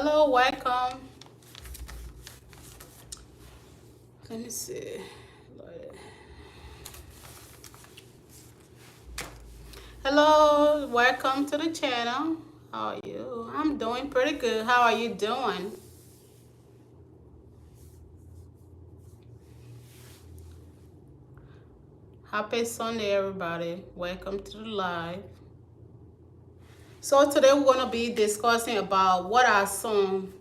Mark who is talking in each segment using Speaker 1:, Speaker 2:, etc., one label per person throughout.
Speaker 1: Hello, welcome. Let me see. Hello, welcome to the channel. How are you? I'm doing pretty good. How are you doing? Happy Sunday, everybody. Welcome to the live. So today we're going to be discussing about what are some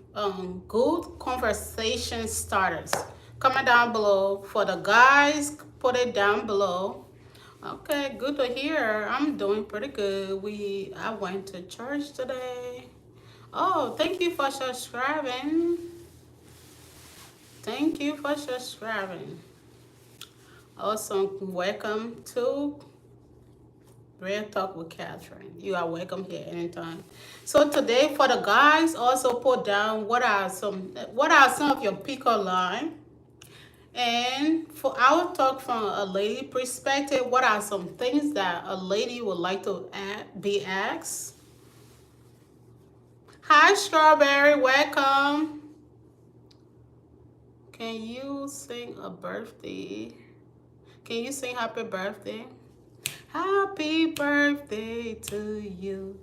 Speaker 1: good conversation starters. Comment down below. For the guys, put it down below. Okay, good to hear. I'm doing pretty good. I went to church today. Oh, thank you for subscribing. Thank you for subscribing. Also, welcome to Real Talk with Catherine. You are welcome here anytime. So today for the guys, also put down what are some of your pickup line. And for our talk from a lady perspective, what are some things that a lady would like to be asked? Hi, Strawberry, welcome. Can you sing a birthday? Can you sing happy birthday? Happy birthday to you.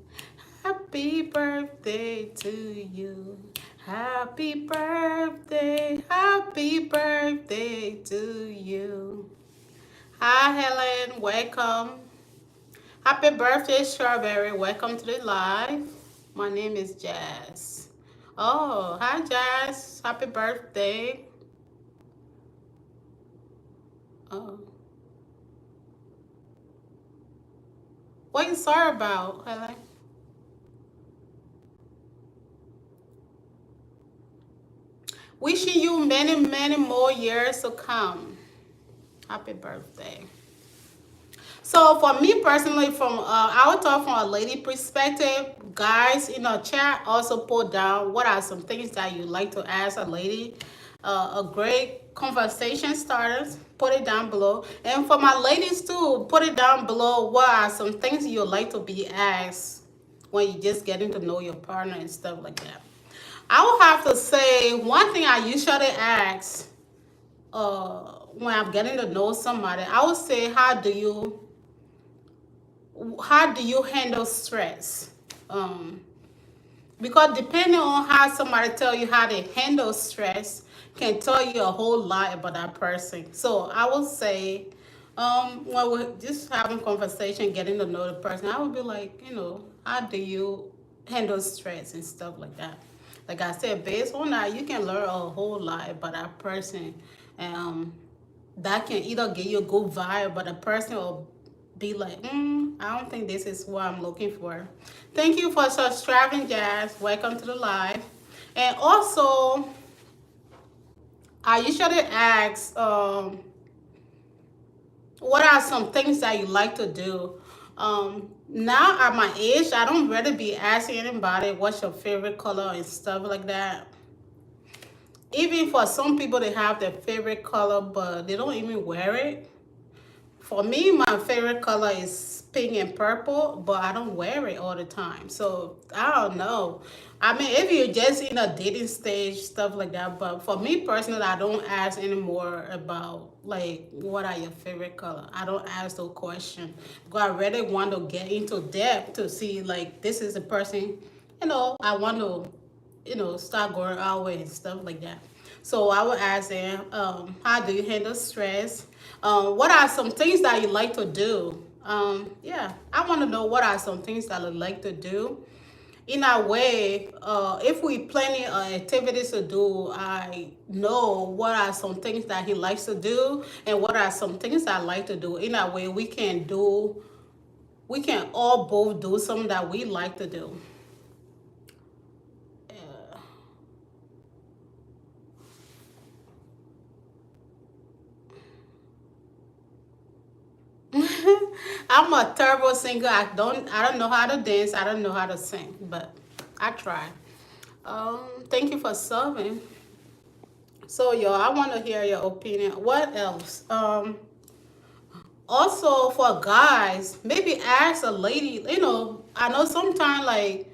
Speaker 1: Happy birthday to you. Happy birthday to you. Hi, Helen, welcome. Happy birthday, Strawberry. Welcome to the live. My name is Jazz. Oh, hi, Jazz. Happy birthday. Oh. What you sorry about, Helen? Wishing you many, many more years to come. Happy birthday. So for me personally, from I would talk from a lady perspective, guys in the chat also put down what are some things that you like to ask a lady. A great conversation starters. Put it down below. And for my ladies too, put it down below. What are some things you like to be asked when you're just getting to know your partner and stuff like that. I would have to say one thing I usually ask when I'm getting to know somebody, I would say how do you handle stress? Because depending on how somebody tell you how they handle stress can tell you a whole lot about that person. So I would say when we're just having conversation, getting to know the person, I would be like, how do you handle stress and stuff like that? Like I said, based on that, you can learn a whole lot about that person. Um, that can either give you a good vibe, but a person will be like, I don't think this is what I'm looking for. Thank you for subscribing, Jazz. Welcome to the live. And also, I usually ask, what are some things that you like to do? Now at my age, I don't really be asking anybody what's your favorite color and stuff like that. Even for some people, they have their favorite color, but they don't even wear it. For me, my favorite color is pink and purple, but I don't wear it all the time. So I don't know. I mean, if you're just in a dating stage, stuff like that. But for me personally, I don't ask anymore about like what are your favorite color. I don't ask those questions because I really want to get into depth to see like this is a person. I want to start going out with and stuff like that. So I would ask them, how do you handle stress? What are some things that you like to do? Yeah, I want to know what are some things that I like to do. In a way, if we planning activities to do, I know what are some things that he likes to do and what are some things I like to do. In a way, we can all both do something that we like to do. I'm a terrible singer. I don't know how to dance. I don't know how to sing, but I try. Thank you for serving. So y'all, I want to hear your opinion. What else? Also for guys, maybe ask a lady. I know sometimes like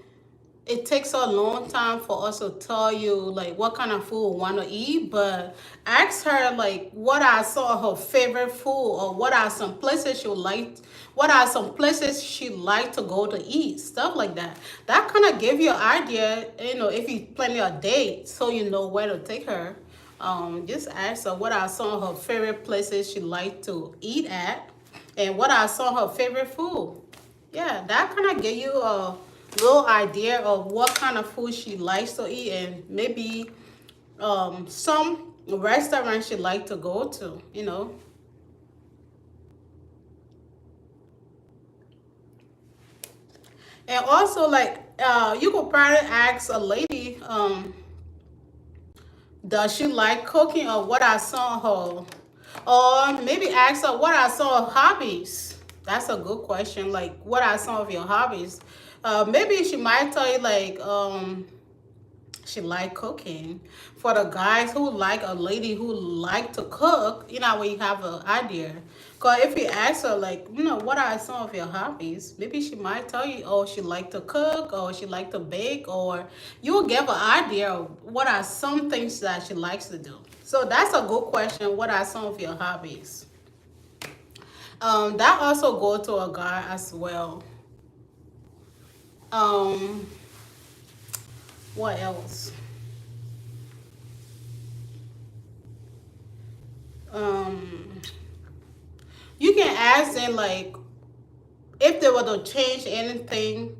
Speaker 1: it takes a long time for us to tell you like what kind of food we want to eat, but ask her like what are some of her favorite food, or what are some places she like, what are some places she like to go to eat, stuff like that. That kind of give you an idea, if you plan a date, so you know where to take her. Just ask her what are some of her favorite places she like to eat at, and what are some of her favorite food. Yeah, that kind of give you a little idea of what kind of food she likes to eat, and maybe some restaurants she like to go to. And also like you could probably ask a lady, does she like cooking, or what are some of her, or maybe ask her what are some of her hobbies. That's a good question. Like, what are some of your hobbies? Maybe she might tell you like she like cooking. For the guys who like a lady who like to cook, when you have an idea. Cause if you ask her like, what are some of your hobbies? Maybe she might tell you, oh, she like to cook, or she like to bake, or you will give an idea of what are some things that she likes to do. So that's a good question. What are some of your hobbies? That also go to a guy as well. Um, what else? Um, you can ask them like if they were to change anything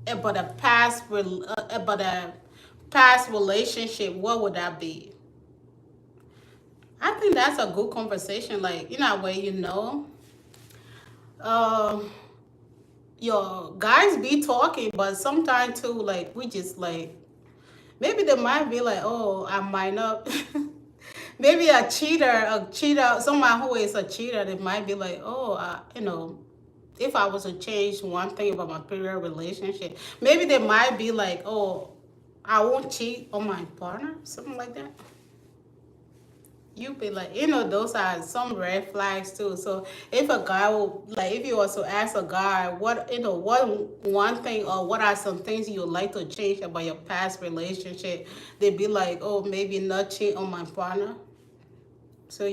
Speaker 1: about a past relationship, what would that be? I think that's a good conversation. Like, where uh, your guys be talking, but sometimes too, like we just like maybe they might be like, oh, I might not. Maybe a cheater, someone who is a cheater, they might be like, oh, if I was to change one thing about my previous relationship, maybe they might be like, oh, I won't cheat on my partner, something like that. You be like, those are some red flags too. So if a guy will like, if you also ask a guy, what one thing, or what are some things you would like to change about your past relationship, they'd be like, oh, maybe not cheat on my partner. So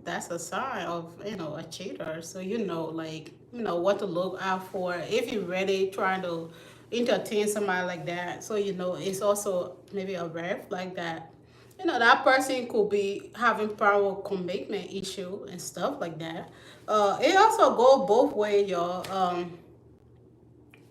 Speaker 1: that's a sign of a cheater. So like what to look out for if you're really trying to entertain somebody like that. So it's also maybe a red flag that that person could be having power commitment issue and stuff like that. It also go both ways, y'all.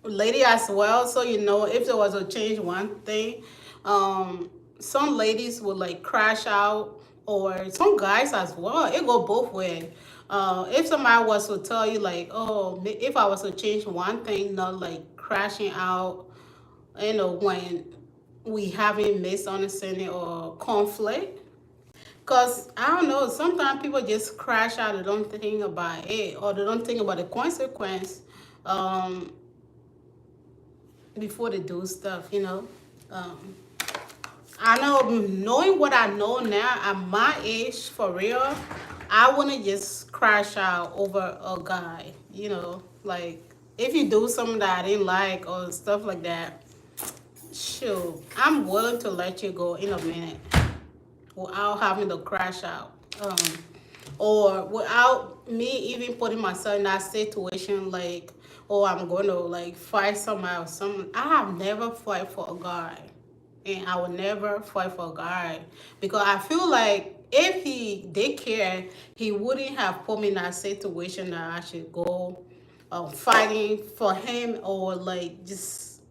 Speaker 1: Lady as well. So if there was a change one thing, some ladies would like crash out, or some guys as well. It go both ways. If somebody was to tell you like, oh, if I was to change one thing, not like crashing out, when we having misunderstanding or conflict. Cause I don't know, sometimes people just crash out and don't think about it, or they don't think about the consequence. Um, Before they do stuff. Um, I know, knowing what I know now at my age, for real, I wouldn't just crash out over a guy. Like if you do something that I didn't like or stuff like that, sure, I'm willing to let you go in a minute without having to crash out. Or without me even putting myself in that situation, like, oh, I'm going to like fight somebody or something. I have never fought for a guy, and I will never fight for a guy, because I feel like if he did care, he wouldn't have put me in that situation that I should go fighting for him, or like just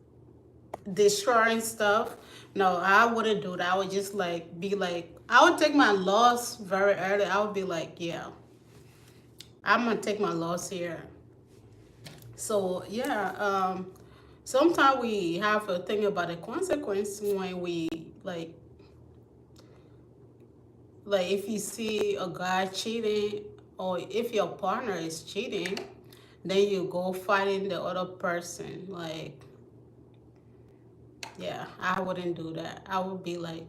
Speaker 1: destroying stuff. No, I wouldn't do that. I would just like be like, I would take my loss very early. I would be like, yeah, I'm gonna take my loss here. So yeah, sometimes we have to think about the consequence when we like if you see a guy cheating, or if your partner is cheating, then you go fighting the other person. Like, yeah, I wouldn't do that. I would be like,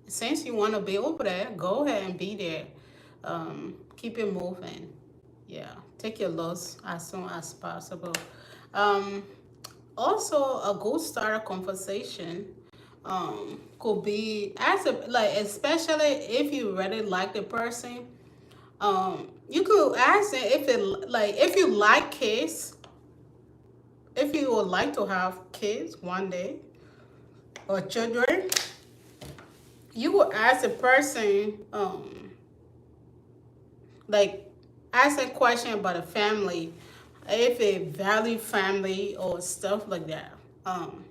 Speaker 1: since you want to be over there, go ahead and be there. Keep it moving. Yeah, take your loss as soon as possible. Um, Also, a good starter conversation could be as a like, especially if you really like the person. You could ask them if it like if you like kids, if you would like to have kids one day or children. You would ask the person like ask a question about a family, if they value family or stuff like that. Um,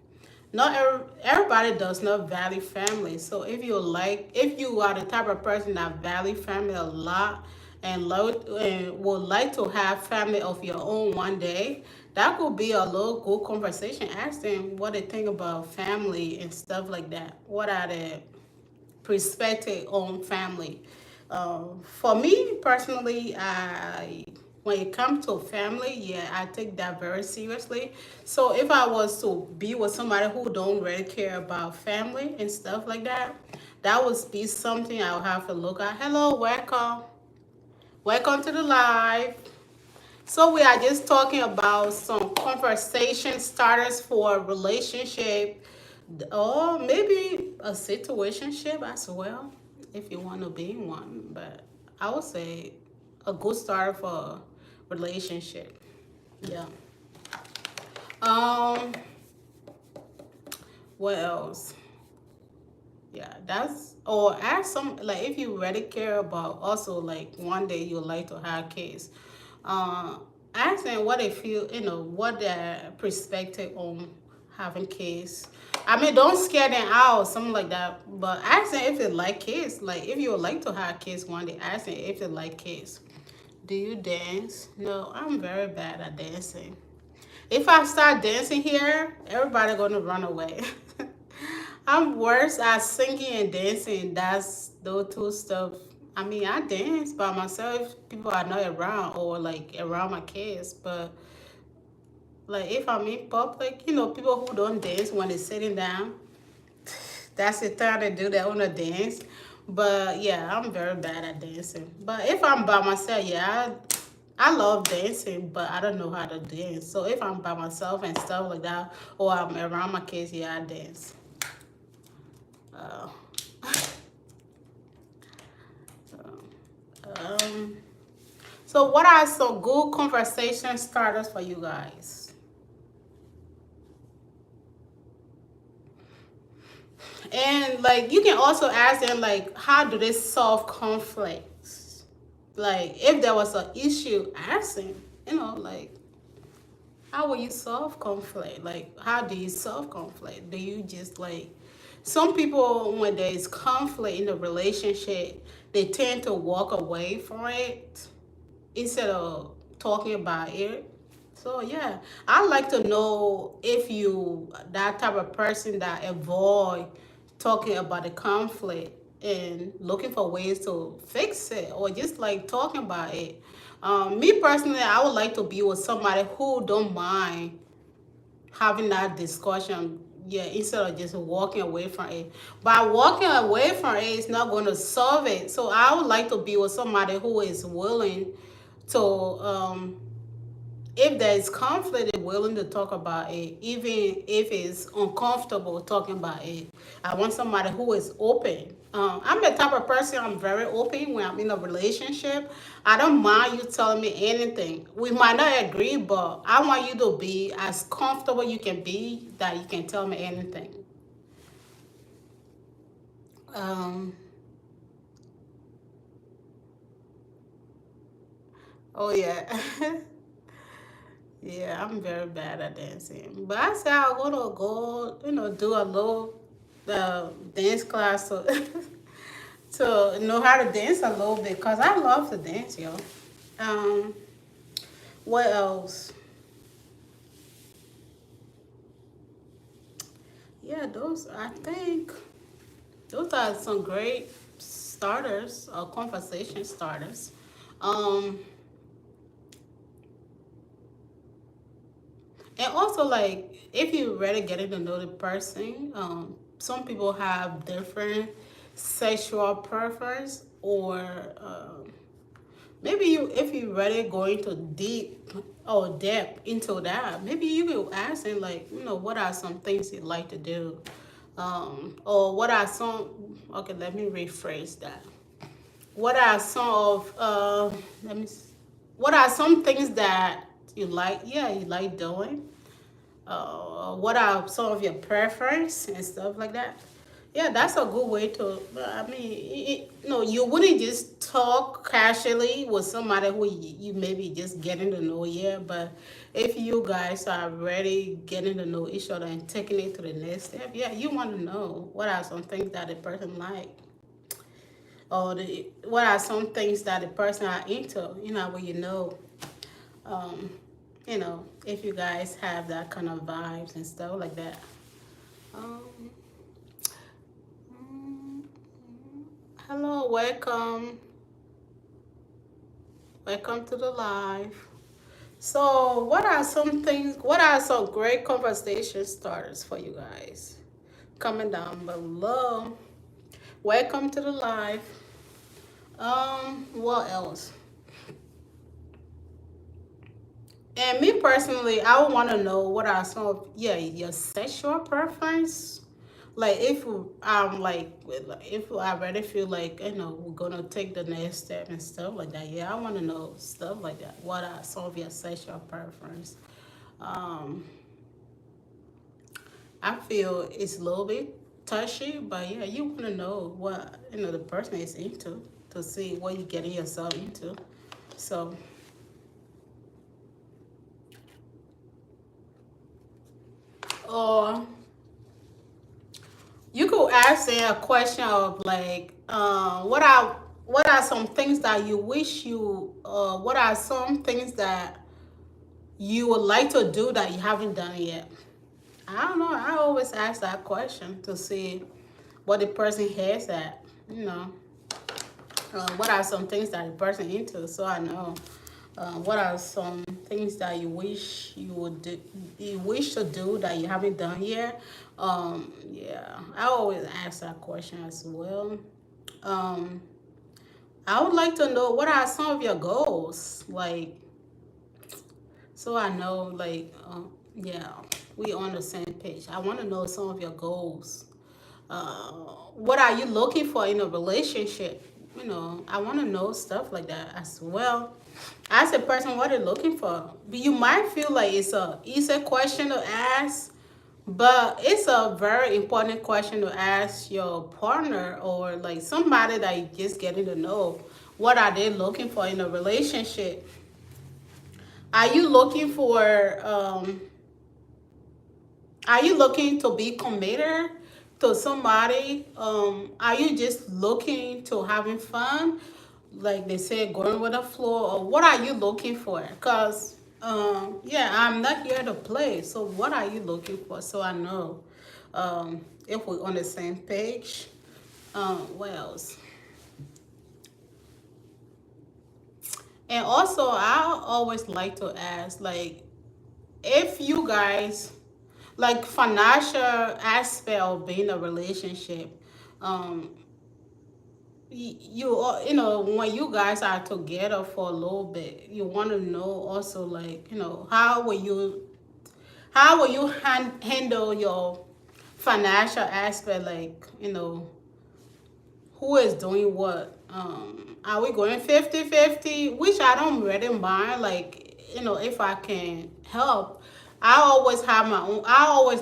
Speaker 1: not everybody does not value family. So if you are the type of person that value family a lot and love and would like to have family of your own one day, that could be a little good conversation. Ask them what they think about family and stuff like that. What are the perspective on family? For me personally, I when it comes to family, yeah, I take that very seriously. So if I was to be with somebody who don't really care about family and stuff like that, that would be something I would have to look at. Hello, welcome to the live. So we are just talking about some conversation starters for a relationship or maybe a situationship as well, if you want to be in one. But I would say a good starter for a relationship. Yeah. Um. What else? Yeah, that's or ask some like if you really care about also like one day you'd like to have kids. Uh, ask them what they feel, what their perspective on having kids. I mean, don't scare them out, something like that. But ask them if they like kids. Like if you would like to have kids one day, ask them if they like kids. Do you dance? No, I'm very bad at dancing. If I start dancing here, everybody gonna run away. I'm worse at singing and dancing. That's those two stuff. I mean, I dance by myself. People are not around or like around my kids. But like if I'm in public, people who don't dance when they're sitting down, that's the time they do their own dance. But yeah, I'm very bad at dancing. But if I'm by myself, yeah, I love dancing, but I don't know how to dance. So if I'm by myself and stuff like that, or I'm around my kids, yeah, I dance. Uh, um, so what are some good conversation starters for you guys? And like you can also ask them like how do they solve conflicts? Like if there was an issue, ask them, like how will you solve conflict? Like how do you solve conflict? Do you just like some people when there is conflict in a relationship, they tend to walk away from it instead of talking about it. So yeah, I like to know if you that type of person that avoid talking about the conflict and looking for ways to fix it or just like talking about it. Me personally, I would like to be with somebody who don't mind having that discussion. Yeah, instead of just walking away from it. By walking away from it, it's not going to solve it. So I would like to be with somebody who is willing to if there is conflict, they're willing to talk about it, even if it's uncomfortable talking about it. I want somebody who is open. I'm the type of person, I'm very open when I'm in a relationship. I don't mind you telling me anything. We might not agree, but I want you to be as comfortable you can be that you can tell me anything. Um, oh, yeah. Yeah, I'm very bad at dancing. But I said I want to go, do a little dance class to, to know how to dance a little bit because I love to dance, yo. Um, what else? Yeah, I think those are some great starters or conversation starters. Um, and also like if you really getting to know the person, some people have different sexual preference or maybe you, if you really go into deep or depth into that, maybe you could ask him like, what are some things you like to do, or what are some. Okay, let me rephrase that. What are some of let me. What are some things that you like? Yeah, you like doing. What are some of your preference and stuff like that? Yeah, that's a good way to. I mean, no, you wouldn't just talk casually with somebody who you maybe just getting to know yet. But if you guys are already getting to know each other and taking it to the next step, yeah, you want to know what are some things that the person like, or what are some things that the person are into. Where um, if you guys have that kind of vibes and stuff like that. Um, mm, Hello, welcome to the live. So, what are some things? What are some great conversation starters for you guys? Comment down below. Welcome to the live. What else? And me personally, I would want to know what are some of, yeah, your sexual preference. Like if I'm like if I already feel like we're gonna take the next step and stuff like that. Yeah, I want to know stuff like that. What are some of your sexual preference? Um, I feel it's a little bit touchy, but yeah, you want to know what the person is into to see what you're getting yourself into. So, or you could ask a question of like, what are some things that you wish you, what are some things that you would like to do that you haven't done yet? I don't know. I always ask that question to see what the person has at. What are some things that the person into, so I know. What are some things that you wish you would do, you wish to do that you haven't done yet? Yeah, I always ask that question as well. Um, I would like to know what are some of your goals, like, so I know, like, yeah, we on the same page. I want to know some of your goals. What are you looking for in a relationship? I want to know stuff like that as well. As a person, what you're looking for. You might feel like it's a easy question to ask, but it's a very important question to ask your partner or like somebody that you just getting to know. What are they looking for in a relationship? Are you looking for are you looking to be committed to somebody? Are you just looking to having fun? Like they say, going with the flow, or what are you looking for? Because, yeah, I'm not here to play. So, what are you looking for? So I know if we're on the same page. What else? And also, I always like to ask, like, if you guys like financial aspect of being a relationship, um when you guys are together for a little bit, you want to know also, like, how will you handle your financial aspect, like, who is doing what. Are we going 50-50, which I don't really mind, like, if I can help. I always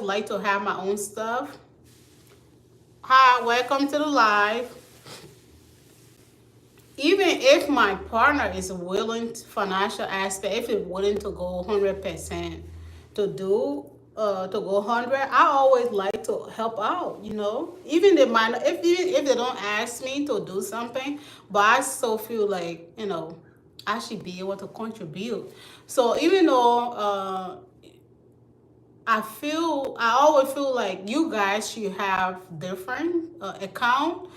Speaker 1: like to have my own stuff. Hi, welcome to the live. Even if my partner is willing financial aspect, if it's willing to go 100% to do to go 100, I always like to help out. Even they might not, even if they don't ask me to do something, but I still feel like I should be able to contribute. So even though I always feel like you guys should have different account,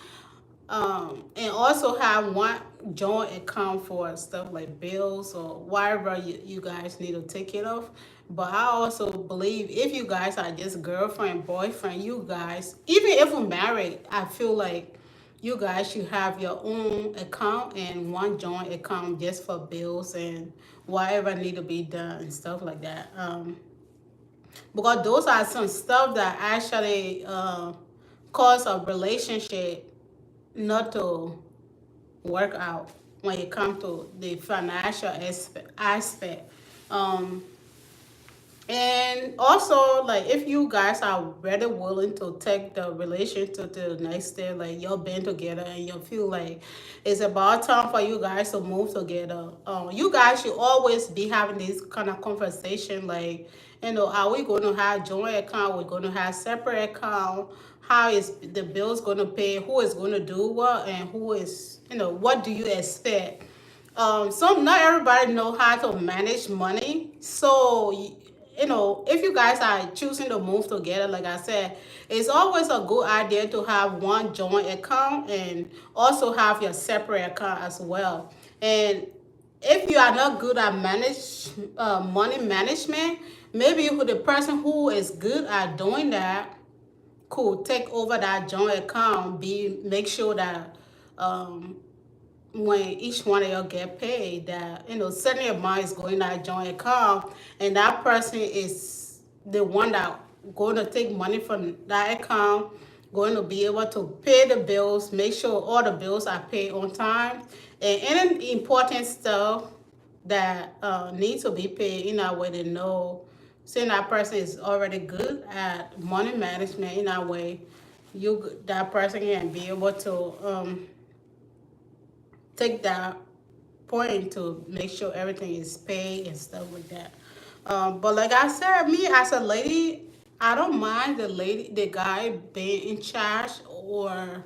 Speaker 1: and also have one joint account for stuff like bills or whatever you guys need to take care of. But I also believe if you guys are just girlfriend, boyfriend, you guys, even if we're married, I feel like you guys should have your own account and one joint account just for bills and whatever need to be done and stuff like that. Because those are some stuff that actually cause a relationship not to work out when it comes to the financial aspect. Um, and also, like, if you guys are really willing to take the relationship to the next step, like you're been together and you feel like it's about time for you guys to move together, you guys should always be having this kind of conversation, like, are we going to have joint account? We're going to have separate account? How is the bills going to pay? Who is going to do what? And who is, what do you expect? So not everybody know how to manage money. So if you guys are choosing to move together, like I said, it's always a good idea to have one joint account and also have your separate account as well. And if you are not good at money management, maybe the person who is good at doing that could take over that joint account. Make sure that um, when each one of y'all get paid, that certain amount is going to that joint account, and that person is the one that going to take money from that account, going to be able to pay the bills, make sure all the bills are paid on time, and any important stuff that needs to be paid in that way. They know, saying that person is already good at money management in that way, that person can be able to take that point to make sure everything is paid and stuff like that. But like I said, me as a lady, I don't mind the guy being in charge, or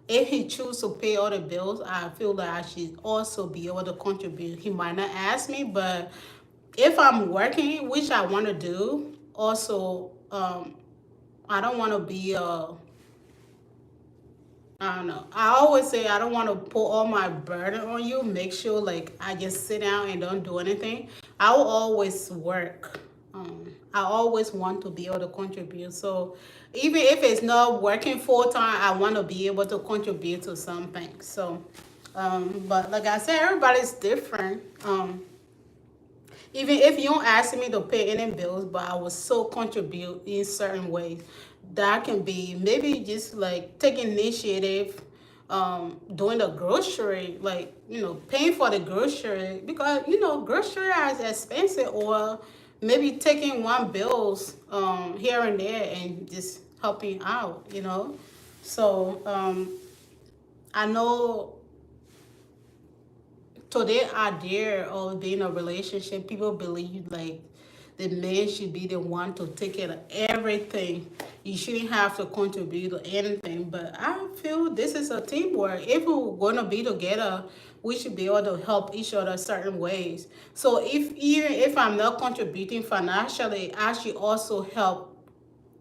Speaker 1: if he choose to pay all the bills, I feel that I should also be able to contribute. He might not ask me, but if I'm working, which I want to do, also, I don't want to be a I don't know. I always say I don't want to put all my burden on you. Make sure like I just sit down and don't do anything. I will always work. I always want to be able to contribute. So even if it's not working full time, I want to be able to contribute to something. So, but like I said, everybody's different. Even if you don't ask me to pay any bills, but I will still contribute in certain ways. That can be maybe just like taking initiative, doing the grocery, like paying for the grocery, because grocery is expensive, or maybe taking one bills here and there and just helping out. So I know today idea of being a relationship, people believe like the man should be the one to take care of everything. You shouldn't have to contribute to anything. But I feel this is a teamwork. If we're gonna be together, we should be able to help each other certain ways. So even if I'm not contributing financially, I should also help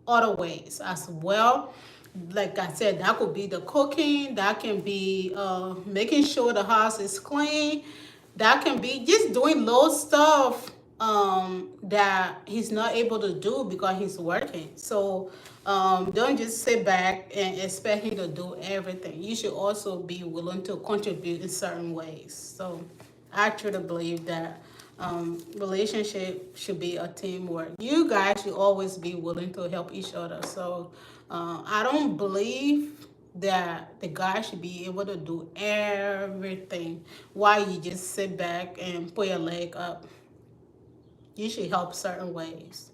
Speaker 1: other ways as well. Like I said, that could be the cooking, that can be making sure the house is clean, that can be just doing little stuff that he's not able to do because he's working. So don't just sit back and expect him to do everything. You should also be willing to contribute in certain ways. So I truly believe that relationship should be a teamwork. You guys should always be willing to help each other. So I don't believe that the guy should be able to do everything while you just sit back and put your leg up. You should help certain ways.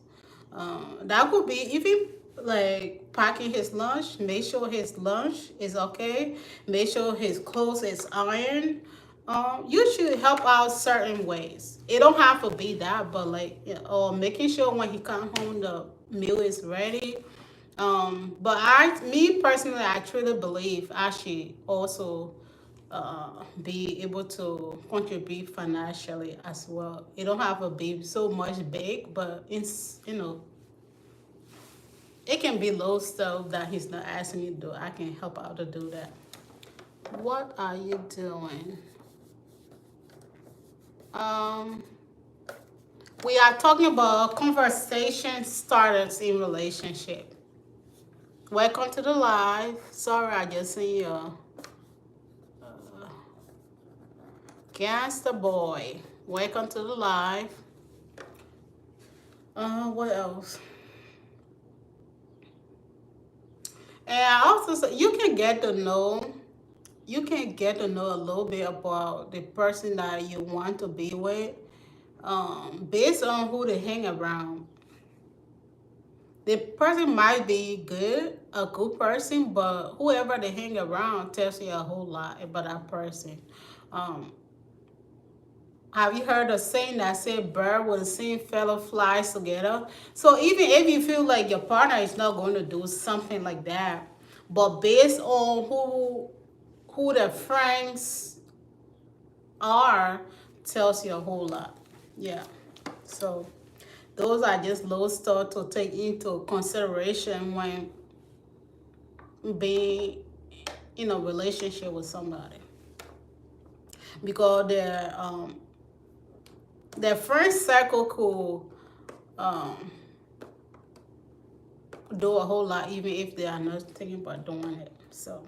Speaker 1: That could be even like packing his lunch, make sure his lunch is okay, make sure his clothes is ironed. You should help out certain ways. It don't have to be that, but like, or making sure when he come home the meal is ready. But me personally, I truly believe I should also be able to contribute financially as well. It don't have to be so much big, but it can be low stuff that he's not asking me to do. I can help out to do that. What are you doing? Um, we are talking about conversation starters in relationship. Welcome to the live. Sorry, I just seen you. Gangsta Boy. Welcome to the live. What else? And I also say you can get to know a little bit about the person that you want to be with, based on who they hang around. The person might be a good person, but whoever they hang around tells you a whole lot about that person. Um, have you heard a saying that said bird with the same fellow flies together? So even if you feel like your partner is not going to do something like that, but based on who their friends are, tells you a whole lot. Yeah. So those are just little stuff to take into consideration when being in a relationship with somebody, because their friend circle could do a whole lot even if they are not thinking about doing it. So,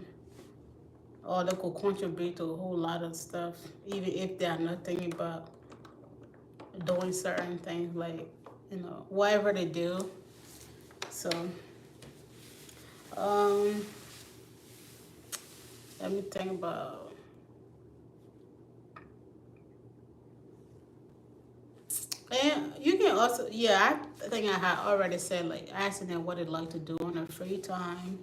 Speaker 1: or they could contribute to a whole lot of stuff even if they are not thinking about doing certain things, like, whatever they do. So, um let me think about. And you can also, yeah, I think I had already said, like, asking them what they like to do on their free time.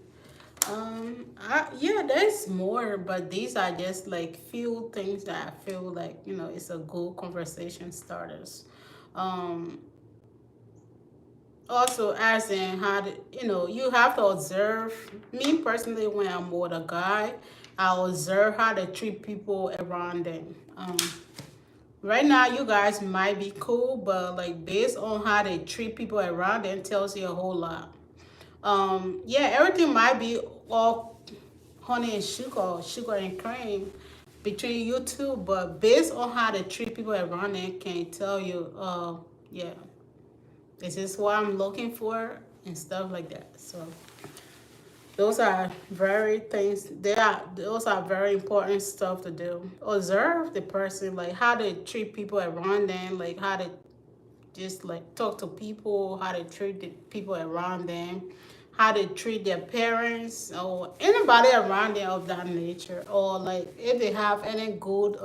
Speaker 1: Yeah, there's more, but these are just like few things that I feel like, it's a good conversation starters. Um, Also, as in how to, you have to observe. Me personally, when I'm with a guy, I observe how to treat people around them. Right now, you guys might be cool, but like based on how they treat people around them tells you a whole lot. Yeah, everything might be all honey and sugar and cream between you two, but based on how they treat people around them can tell you, yeah, is this what I'm looking for and stuff like that. So those are very things. Those are very important stuff to do. Observe the person, like how they treat people around them, like how they just like talk to people, how they treat the people around them, how they treat their parents or anybody around them of that nature, or like if they have any good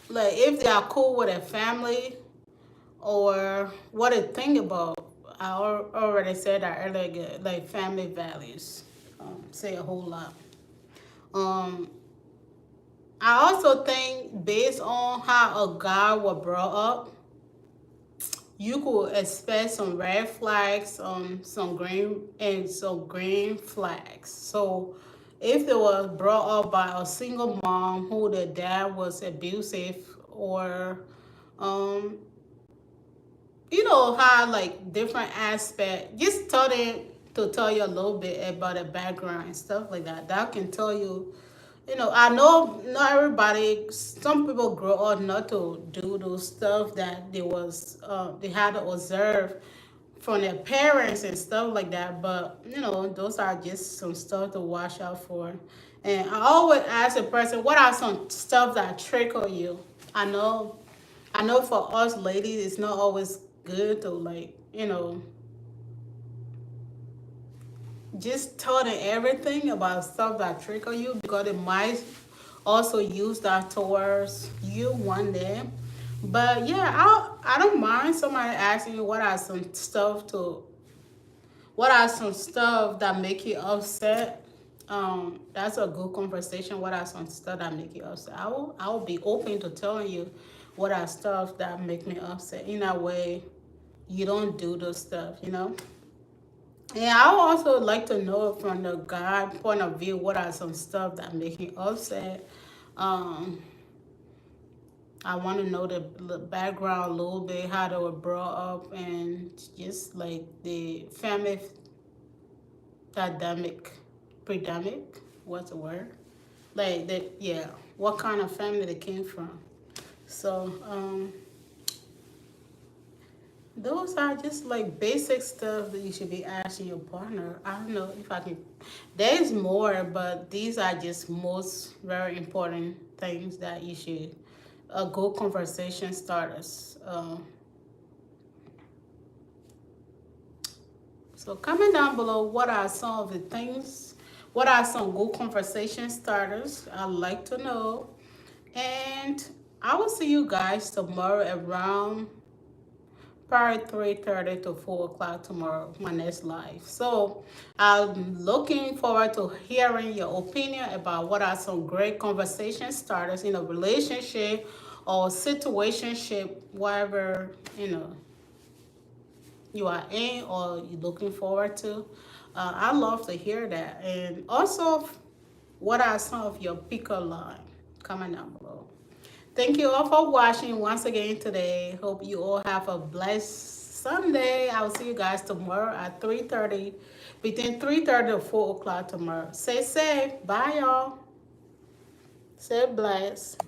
Speaker 1: like if they are cool with their family, or what they think about. I already said that earlier, like family values, say a whole lot. um I also think based on how a guy was brought up, you could expect some red flags, some green flags. So if they was brought up by a single mom who the dad was abusive, or um how like different aspect, just tell them to tell you a little bit about the background and stuff like that. That can tell you. I know not everybody. Some people grow up not to do those stuff that they had to observe from their parents and stuff like that. But those are just some stuff to watch out for. And I always ask a person, what are some stuff that trigger you? I know, I know for us ladies, it's not always good to like, just tell them everything about stuff that trigger you, because it might also use that towards you one day. But yeah, I don't mind somebody asking you what are some stuff that make you upset. That's a good conversation. What are some stuff that make you upset? I will be open to telling you what are stuff that make me upset. In a way, you don't do those stuff. And I would also like to know from the guy point of view, what are some stuff that make me upset. Um, I want to know the background a little bit, how they were brought up, and just like the family dynamic, pandemic. What's the word? Like that, yeah. What kind of family they came from? So, Those are just like basic stuff that you should be asking your partner. I don't know if I can. There's more, but these are just most very important things that you should. A good conversation starters. So comment down below what are some of the things. What are some good conversation starters? I'd like to know. And I will see you guys tomorrow around probably 3:30 to 4 o'clock tomorrow, my next live. So I'm looking forward to hearing your opinion about what are some great conversation starters in a relationship or situationship, whatever you are in or you're looking forward to. I love to hear that. And also, what are some of your pickup line? Comment down below. Thank you all for watching once again today. Hope you all have a blessed Sunday. I will see you guys tomorrow at 3:30, between 3:30 to 4 o'clock tomorrow. Stay safe. Bye, y'all. Stay blessed.